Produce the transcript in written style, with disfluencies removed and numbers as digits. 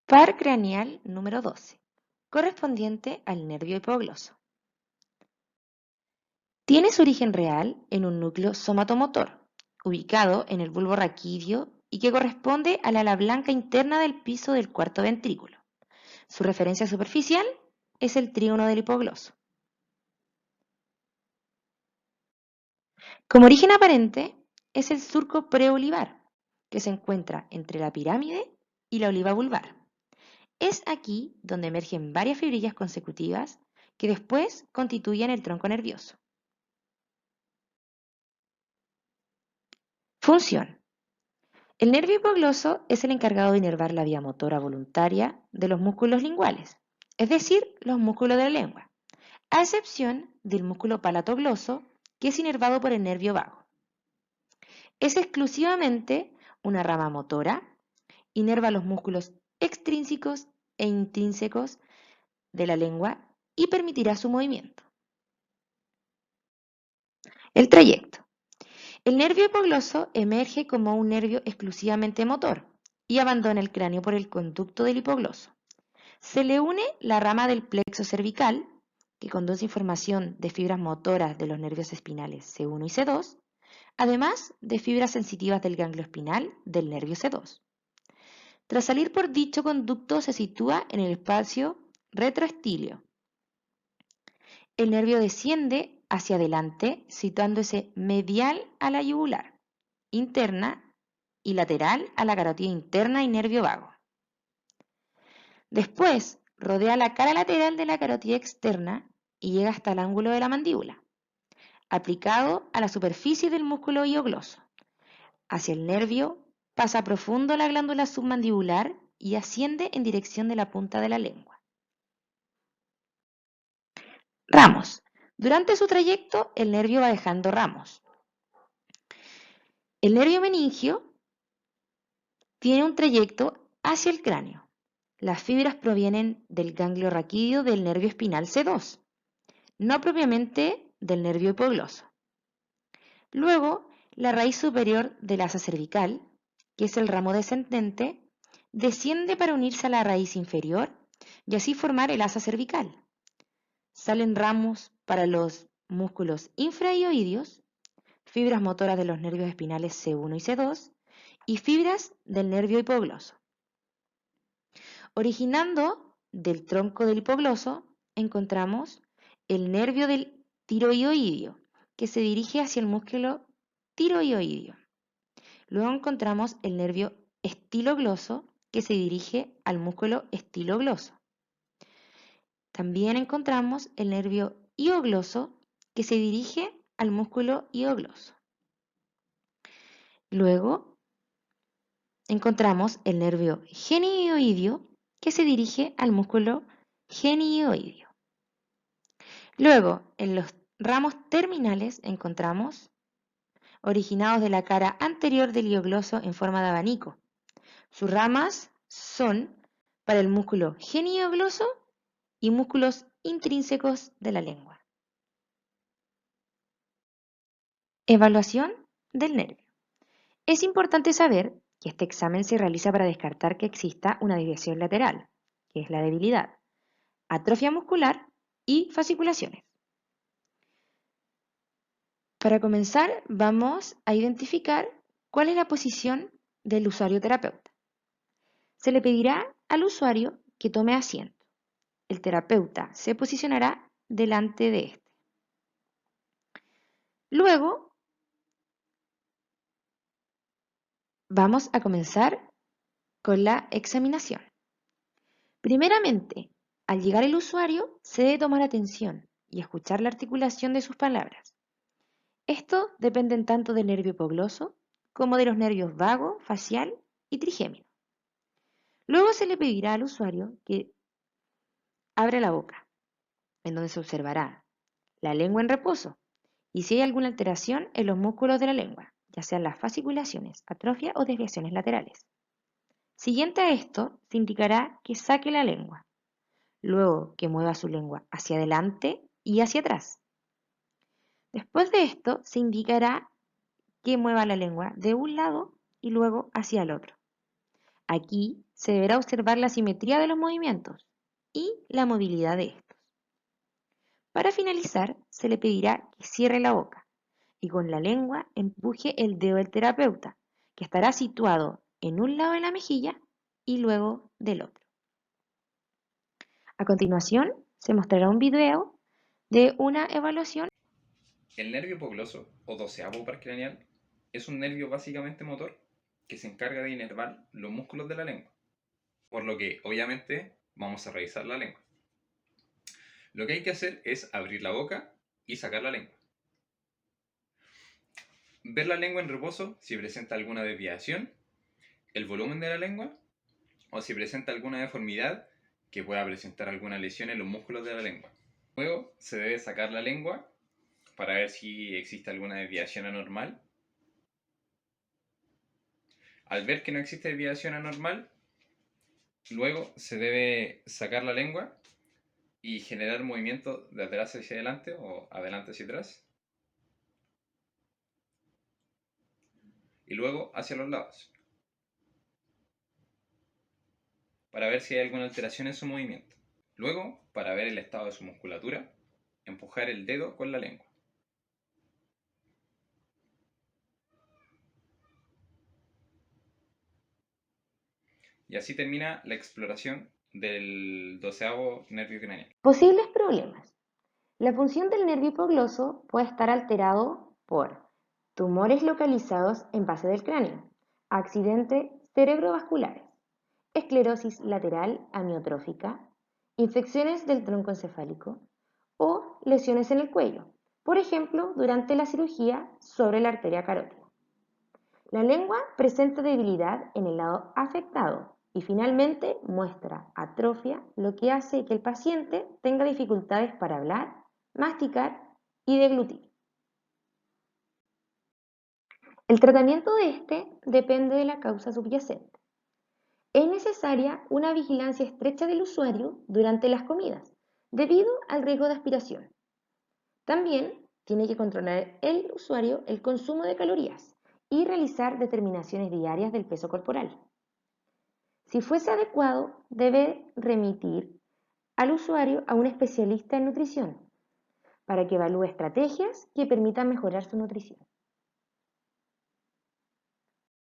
Par craneal número 12, correspondiente al nervio hipogloso. Tiene su origen real en un núcleo somatomotor, ubicado en el bulbo raquídeo y que corresponde al ala blanca interna del piso del cuarto ventrículo. Su referencia superficial es el trígono del hipogloso. Como origen aparente es el surco preolivar, que se encuentra entre la pirámide y la oliva vulvar. Es aquí donde emergen varias fibrillas consecutivas que después constituyen el tronco nervioso. Función. El nervio hipogloso es el encargado de inervar la vía motora voluntaria de los músculos linguales, es decir, los músculos de la lengua, a excepción del músculo palatogloso, que es inervado por el nervio vago. Es exclusivamente una rama motora, inerva los músculos extrínsecos e intrínsecos de la lengua y permitirá su movimiento. El trayecto. El nervio hipogloso emerge como un nervio exclusivamente motor y abandona el cráneo por el conducto del hipogloso. Se le une la rama del plexo cervical, que conduce información de fibras motoras de los nervios espinales C1 y C2, además de fibras sensitivas del ganglio espinal del nervio C2. Tras salir por dicho conducto se sitúa en el espacio retroestilio. El nervio desciende hacia adelante, situándose medial a la yugular interna y lateral a la carótida interna y nervio vago. Después, rodea la cara lateral de la carótida externa y llega hasta el ángulo de la mandíbula, aplicado a la superficie del músculo hiogloso. Hacia el nervio pasa profundo la glándula submandibular y asciende en dirección de la punta de la lengua. Ramos. Durante su trayecto, el nervio va dejando ramos. El nervio meningio tiene un trayecto hacia el cráneo. Las fibras provienen del ganglio raquídeo del nervio espinal C2, no propiamente del nervio hipogloso. Luego, la raíz superior del asa cervical, que es el ramo descendente, desciende para unirse a la raíz inferior y así formar el asa cervical. Salen ramos para los músculos infrahioideos, fibras motoras de los nervios espinales C1 y C2 y fibras del nervio hipogloso. Originando del tronco del hipogloso, encontramos el nervio del tiroidoideo, que se dirige hacia el músculo tiroidoideo. Luego encontramos el nervio estilogloso, que se dirige al músculo estilogloso. También encontramos el nervio hiogloso, que se dirige al músculo hiogloso. Luego encontramos el nervio genioideo, que se dirige al músculo genioideo. Luego, en los ramos terminales encontramos originados de la cara anterior del hiogloso en forma de abanico. Sus ramas son para el músculo geniogloso y músculos intrínsecos de la lengua. Evaluación del nervio. Es importante saber que este examen se realiza para descartar que exista una desviación lateral, que es la debilidad, atrofia muscular y fasciculaciones. Para comenzar, vamos a identificar cuál es la posición del usuario terapeuta. Se le pedirá al usuario que tome asiento. El terapeuta se posicionará delante de este. Luego, vamos a comenzar con la examinación. Primeramente, al llegar el usuario, se debe tomar atención y escuchar la articulación de sus palabras. Esto depende tanto del nervio hipogloso como de los nervios vago, facial y trigémino. Luego se le pedirá al usuario que abra la boca, en donde se observará la lengua en reposo y si hay alguna alteración en los músculos de la lengua, ya sean las fasciculaciones, atrofia o desviaciones laterales. Siguiente a esto, se indicará que saque la lengua, luego que mueva su lengua hacia adelante y hacia atrás. Después de esto, se indicará que mueva la lengua de un lado y luego hacia el otro. Aquí se deberá observar la simetría de los movimientos y la movilidad de estos. Para finalizar, se le pedirá que cierre la boca y con la lengua empuje el dedo del terapeuta, que estará situado en un lado de la mejilla y luego del otro. A continuación, se mostrará un video de una evaluación. El nervio hipogloso o doceavo par craneal es un nervio básicamente motor que se encarga de inervar los músculos de la lengua, por lo que obviamente vamos a revisar la lengua. Lo que hay que hacer es abrir la boca y sacar la lengua. Ver la lengua en reposo si presenta alguna desviación, el volumen de la lengua o si presenta alguna deformidad que pueda presentar alguna lesión en los músculos de la lengua. Luego se debe sacar la lengua para ver si existe alguna desviación anormal. Al ver que no existe desviación anormal, luego se debe sacar la lengua y generar movimiento de atrás hacia adelante o adelante hacia atrás. Y luego hacia los lados, para ver si hay alguna alteración en su movimiento. Luego, para ver el estado de su musculatura, empujar el dedo con la lengua. Y así termina la exploración del 12º nervio craneal. Posibles problemas. La función del nervio hipogloso puede estar alterado por tumores localizados en base del cráneo, accidentes cerebrovasculares, esclerosis lateral amiotrófica, infecciones del tronco encefálico o lesiones en el cuello, por ejemplo, durante la cirugía sobre la arteria carótida. La lengua presenta debilidad en el lado afectado y finalmente muestra atrofia, lo que hace que el paciente tenga dificultades para hablar, masticar y deglutir. El tratamiento de este depende de la causa subyacente. Es necesaria una vigilancia estrecha del usuario durante las comidas, debido al riesgo de aspiración. También tiene que controlar el usuario el consumo de calorías y realizar determinaciones diarias del peso corporal. Si fuese adecuado, debe remitir al usuario a un especialista en nutrición para que evalúe estrategias que permitan mejorar su nutrición.